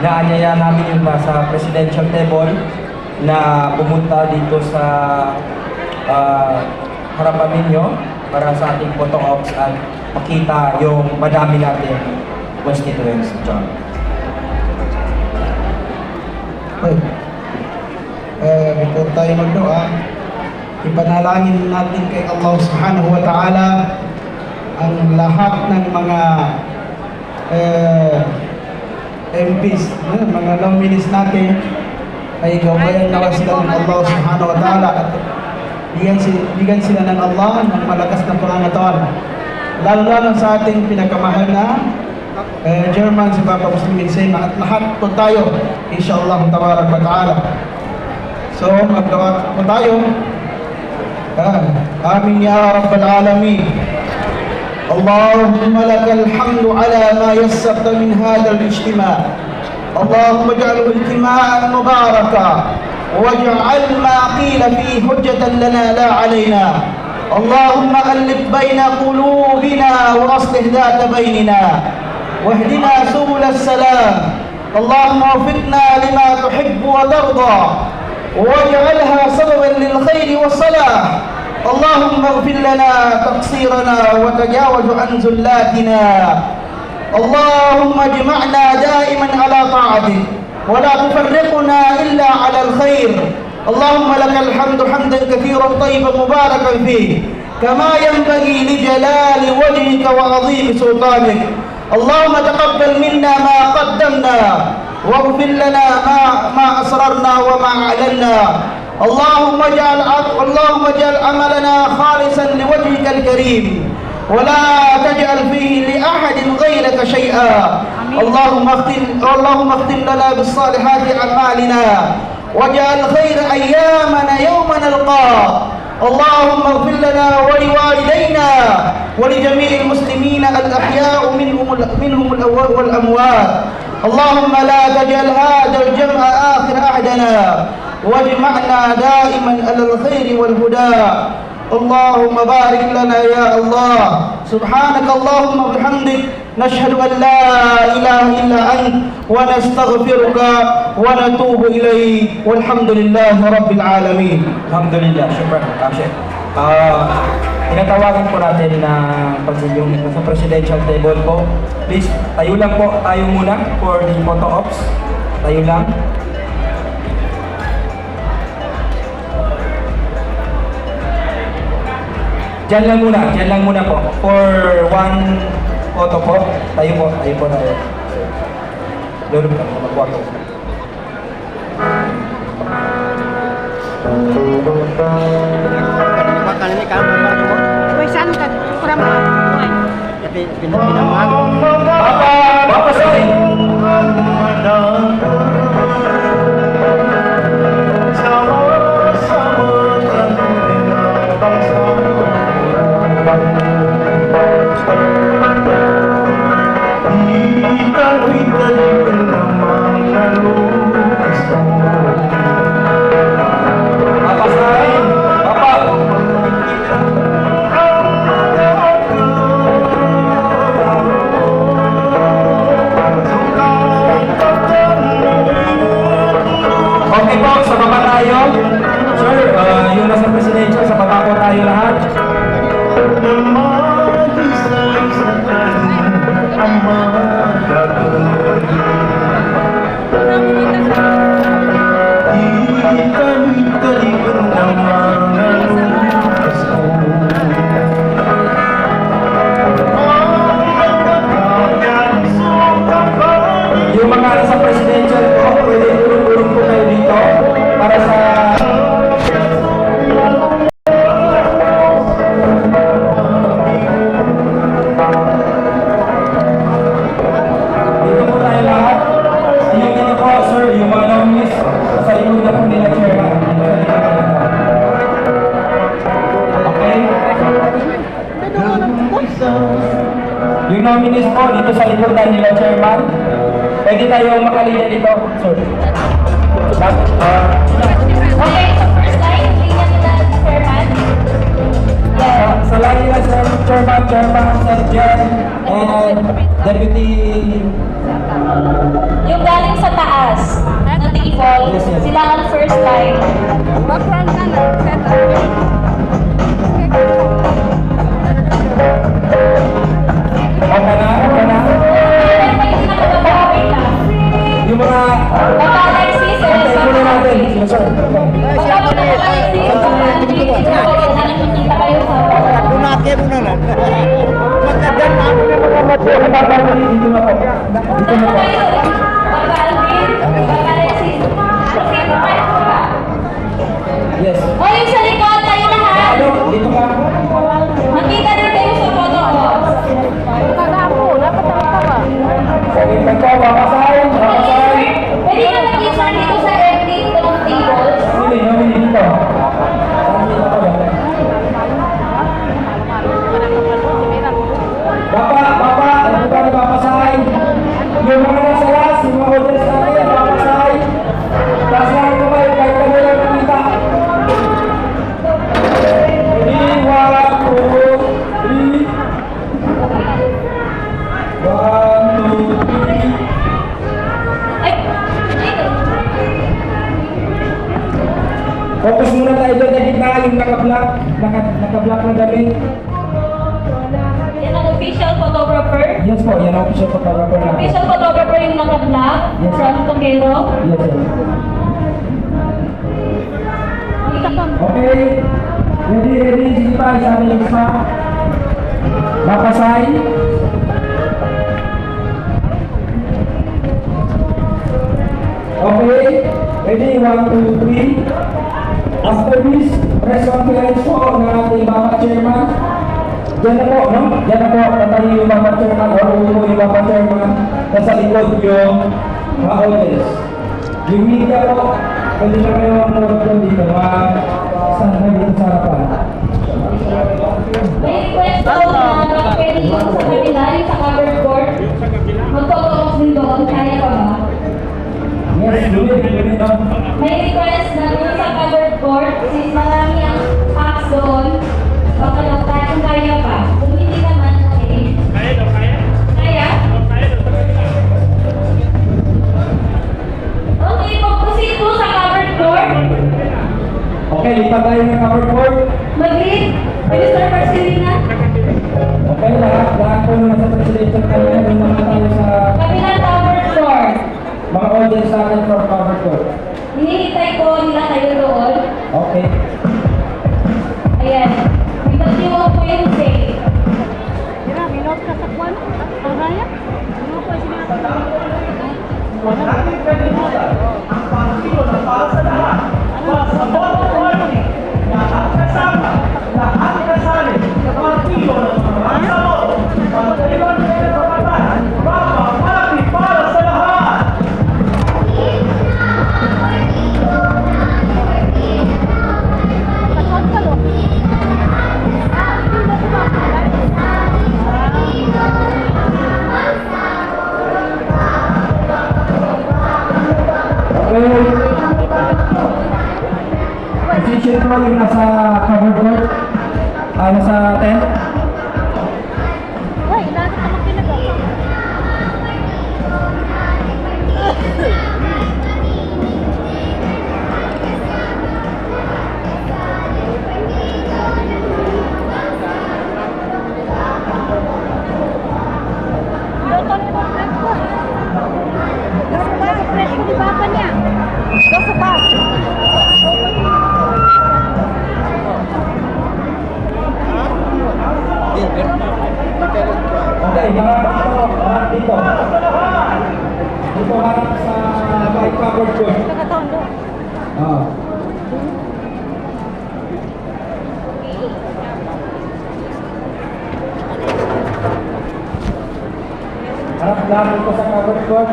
inaanyaya namin yung nasa presidential table na pumunta dito sa harapan ninyo para sa ating photo ops at makita yung madami natin constituents. John. Okay. Before tayo magdoa, ipanalangin natin kay Allah Subhanahu wa Ta'ala ang lahat ng mga MPs, mga nominees natin ay gawain nawa sila ng Allah Subhanahu wa Ta'ala at bigyan sila ng Allah ng malakas na pangangatawan, lalo sa ating pinakamahal na Chairman si Papa Muslimin Sema at lahat po tayo insyaAllah tabarak wa ta'ala. So magdawa po tayo. Amin ya Rabbal Alamin. Allahumma lakal hamdu ala ma yassarta min hadha al-ijtima'. Allahumma ij'alhu ijtima'an mubaraka waj'al ma qila fihi hujjatan lana la alayna. Allahumma alif baina qulubina wa aslih dhata bainina واهدنا سبل السلام. اللهم وفقنا لما تحب وترضى واجعلها سببا للخير والصلاح. اللهم اغفر لنا تقصيرنا وتجاوز عن زلاتنا. اللهم اجمعنا دائما على طاعتك ولا تفرقنا إلا على الخير. اللهم لك الحمد حمدا كثيرا طيبا مباركا فيه كما ينبغي لجلال وجهك وعظيم سلطانك. اللهم تقبل منا ما قدمنا واغفر لنا ما أسررنا وما أعلنا. اللهم اجعل عملنا خالصا لوجهك الكريم ولا تجعل فيه لأحد غيرك شيئا. اللهم اختم لنا بالصالحات أعمالنا واجعل خير أيامنا يوم نلقاك. اللهم اغفر لنا ولوالدينا ولجميع المسلمين الأحياء منهم والأموات. اللهم لا تجعل هذا الجمع آخر عهدنا واجمعنا دائما على الخير والهدى. اللهم بارك لنا يا الله. سبحانك اللهم وبحمدك نشهد أن لا إله إلا أنت ونستغفرك ونتوب إليك والحمد لله رب العالمين. Alhamdulillah, syukran. Tinatawagan po natin na yung sa presidential table po. Please, tayo lang po, tayo muna for the photo ops. Tayo lang. Diyan lang muna po. For one photo po. Tayo po. Lolo po, mag-photo. Uy, saan ka? Kurang mo. Tapi pinamang. Papa Soy. Okay po, sa baba tayo. Sir, yung nasa presidential, sa baba po tayo lahat. Yung mga nasa presidential po, pwede tulong-tulong po kayo dito para sa dito po tayo lahat. Yung dito po, sir, yung mga nominees sa likod na po nila, chairman. Okay? Yung nominees po dito sa likod na nila, chairman. Pwede tayo makalinya dito, sir. Okay, so first line, linya nila, Chairman. Sa line nila, chairman, Sir Jen, and deputy. Yung galing sa Yes, yes. Sila ang first line. Background ka na. Set up. Okay na? Okay na? Meron pa yung nakababa. Wait lang. Yung mga... Papa Alexis, Antayin muna natin. Yes, sir. Pagka Papa Alexis, nakikita kayo sa Dunake mo na lang. Magkagan na ako ng mga Dito na po. Dito na po. Papa Alvin, Papa Alexis. Okay, Papa. Yes. O, yung sa likod, tayo lahat. Ano? Dito ka. Makita din kayo sa photo ko. Kagapo. Dapat ang tawa. Okay, ito. Babasahin. Babasahin. Pwede na mag-isa dito sa empty itong tables. Hindi, hindi dito. Dito ka ba? Baba, ano ba nababasahin? Yung mga nasa last, yung mga audience natin, babasahin. Taas lang ito kayo, kahit kami lang nakita. Ready, 1, 2, 3. 1, 2, 3. Ay, dito. Focus muna tayo doon sa gitna, yung naka-block na damit. Yan ang official photographer. Yes po, yan ang official photographer natin. Official photographer yung naka-black Yes. from Tokero. Yes, sir. Okay. Ready. Sige pa, isa na yung isa. Bapasay. Okay. Ready, 1, 2, 3. After this, press conference po ng ating Bapa Chairman. Diyan na po, no? Diyan na po, tatayo yung Bapa Chairman o uupo yung Bapa Chairman. Nasa likod yung mga audience. Yung media po, pwede na kayo manood doon dito. Saan na dito sa harapan? May request po na baka pwede yung sa kabila, yung sa covered court. Mag-photo din doon, kaya pa ba? Yes, dulit no? May request na doon sa covered court, since marami ang acts doon, baka daw tayo kung kaya pa. Kung hindi naman, okay. Kaya? Okay, pag-proceed po sa covered court. Okay, lipat tayo ng cover board. Mag-read, Mr. Marcelina. Okay, lahat po nung nasa presidential kanya, yung mga tayo sa Kabilang covered court. mga audience natin for cover board. Hinihintay ko nila kayo doon. Okay. Ayan. Because you want po yung say. Mira, minot ka sa kwan. Ang raya. Ano po Okay. Position po yung nasa cover board. Nasa tent. Uy, nasa ka magkinagawa. Luto ni mga press ko. Gusto ba sa press ko di baka niya? Gusto ba? Okay, harap dito. Dito harap sa may cover board. Nakataon doon. Ah. Harap lang dito sa cover board.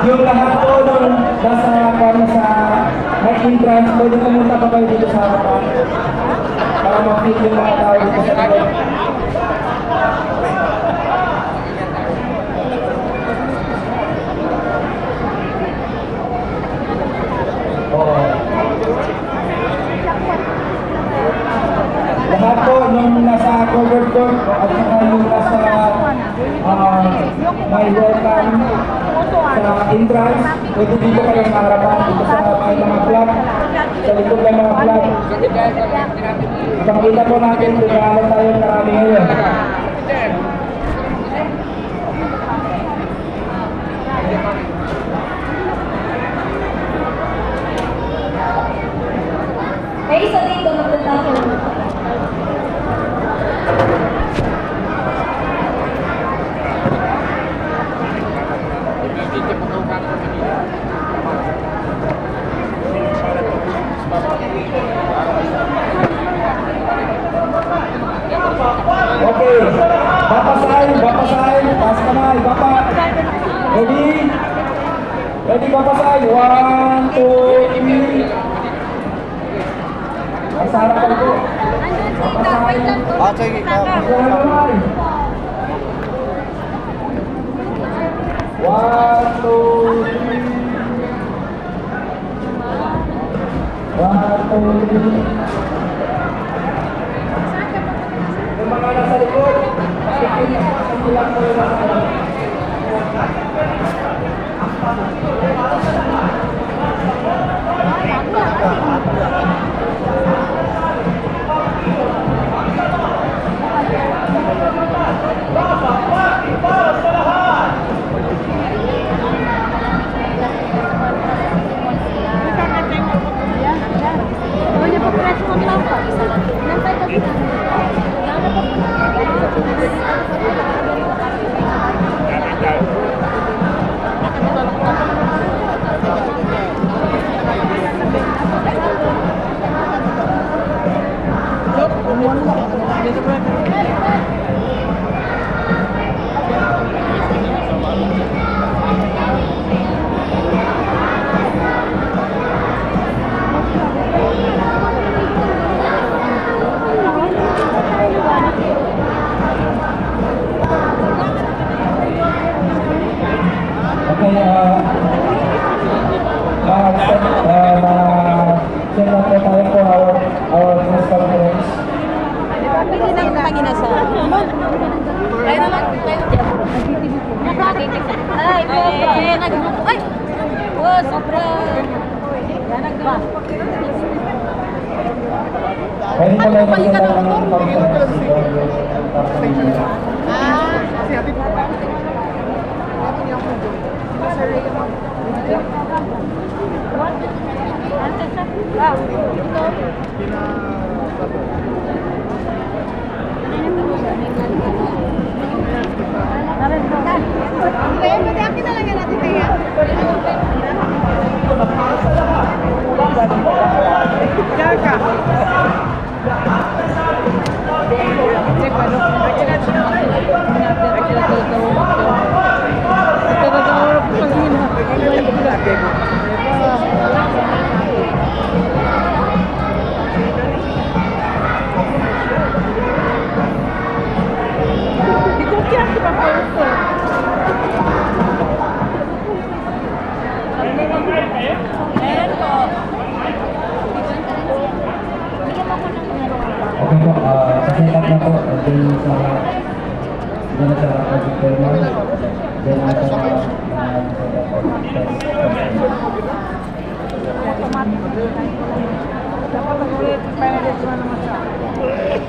Yung lahat po nung nasa kami sa entrance, pwede pumunta pa kayo dito sa harapan para ma-fit yung mga tao dito sa loob. at saka yung nasa may welcome sa entrance, pwede dito kayo sa harapan, dito sa may mga flag, sa likod ng mga flag. Ipakita po natin kung gaano tayo karami ngayon. May isa dito magtatapon. Okay, bapasahin, taas kamay, bapa. Ready? Ready, bapasahin. 1, 2, 3. Sa harapan po. Bapasahin. Sige, Bapasahin kamay. 1, 2, 3. 1, 2, 3. Yung mga nasa likod, pakikilang po yung nasa likod. Okay, set up po tayo for our press conference. Pili ng pangina sa... Ay, naman. Ay, ay! Oh, sobra! Pwede po tayo magdala ng conference. Okay po, pasilap na po. Then sa project terminal. Then sa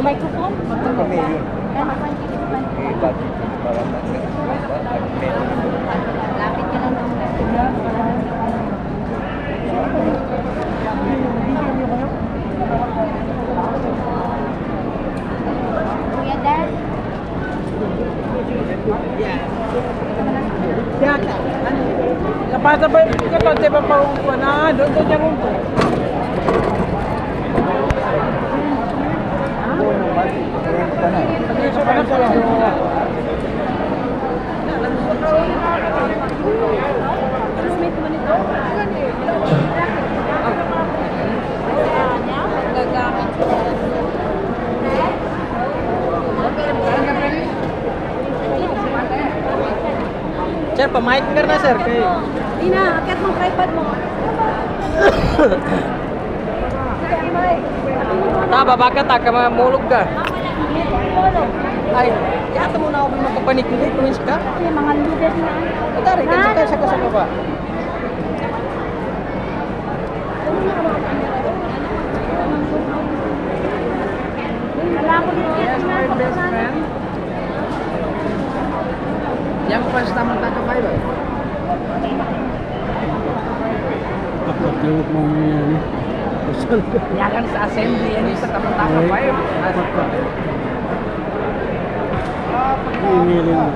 Microphone? Lapit ka lang Kuya Dan? Kapasa ba yung kapatid pa pa na doon yung ungko. Sir, pamahit ka na sir. Ina, akit mong tripod mo. Baba ka ta, mulog ka. Tulog. Ay, yata mo na ako magpapanik nito, tuwins ka. Yung mga leader na. Dari, kan sa baba. Wala ko dito. Yes, my best friend. Yang pas taman taka pa ba? Kapag mo yan. Yan sa assembly, yan sa taman taka pa Emailin mo.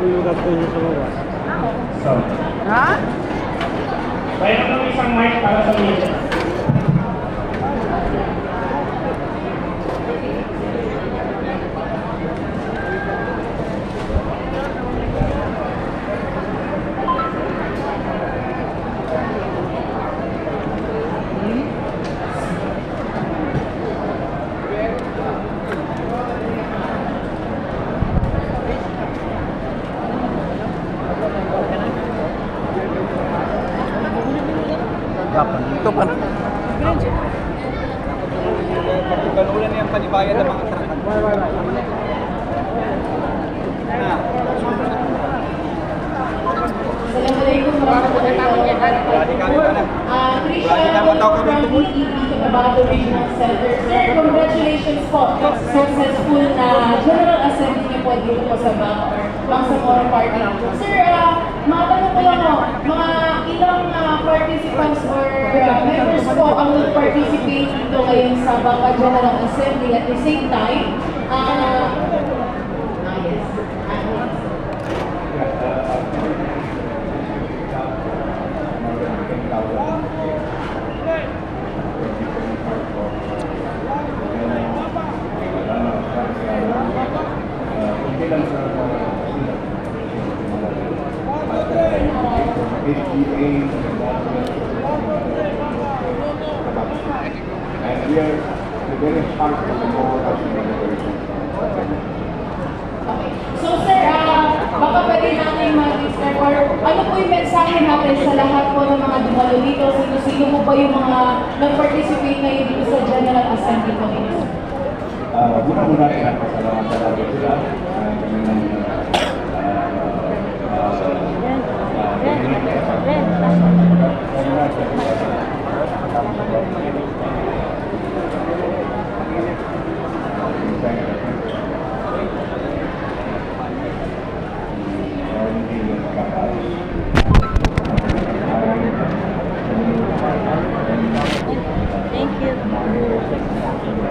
Ilugat ko siya sa baba. So, Ha? mayroon kami isang mic para sa media. Ito pa. Kanulan yung panibayan ng mga trakan. Assalamualaikum warahmatullahi wabarakatuh. Trisha from DEP Cotabato Regional Center. Sir, congratulations po. Successful na General Assembly niyo po dito po sa Bacoor, Bangsamoro Party. Sir, matanong ko lang po, mga ilang participants or members po ang nag-participate dito ngayon sa Bacoor General Assembly at the same time, yes. And we are the very heart of the whole celebration. Okay. So sir, baka pwede natin mag-start or ano po yung mensahe natin sa lahat po ng mga dumalo dito? Sino po ba yung mga nag-participate ngayon dito sa General Assembly po ninyo? Muna salamat sa lahat sila. Kami ng Thank you.